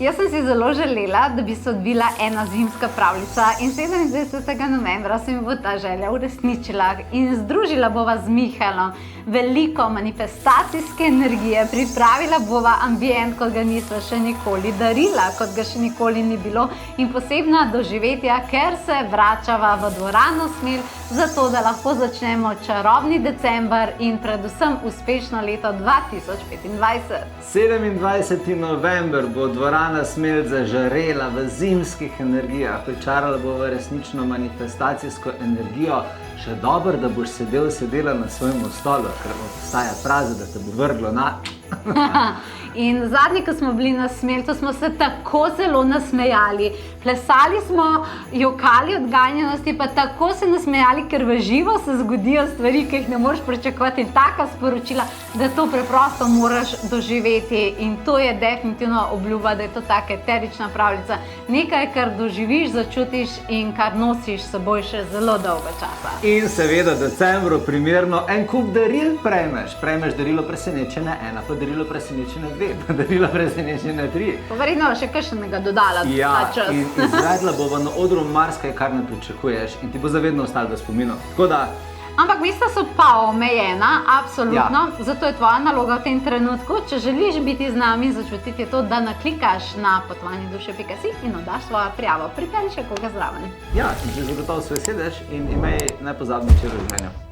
Jaz sem si zelo želela, da bi se odvila ena zimska pravljica in 27. novembra se mi bo ta želja uresničila in združila bova z Mihaelom veliko manifestacijske energije, pripravila bova ambient, kot ga nisva še nikoli darila, kot ga še nikoli ni bilo in posebna doživetja, ker se vračava v dvorano Smel, zato da lahko začnemo čarobni december in predvsem uspešno leto 2025. 27. november bo dvorana Smel zažarela v zimskih energijah, pričarala bo v resnično manifestacijsko energijo. Še dobro, da boš sedela na svojem stolu, ker obstaja fraza, da te bo vrglo na... In zadnji, ko smo bili na Smeltu, smo se tako zelo nasmejali. Plesali smo, jokali od ganjenosti, pa tako se nasmejali, ker v živo se zgodijo stvari, ki jih ne moreš pričakovati in taka sporočila, da to preprosto moraš doživeti. In to je definitivno obljuba, da je to taka eterična pravljica. Nekaj, kar doživiš, začutiš in kar nosiš s seboj še zelo dolgo časa. In seveda v decembru primerno en kup daril prejmeš. Prejmeš darilo presenečenja 1, pa darilo presenečenja 2, pa darilo presenečenja 3. Pa verjetno še kakšnega dodala ta čas. In izvedla bova na odru marsikaj, kar ne pričakuješ in ti bo zavedno ostalo v spominu. Tako da... Ampak mesta so pa omejena, absolutno, zato je tvoja naloga v tem trenutku, če želiš biti z nami in začutiti to, da naklikaš na potovanjeduše.si in oddaš svojo prijavo. Pripelji še koga zraven. Ja, in že zagotovo se veseleš in imej nepozabno včeraj v življenju.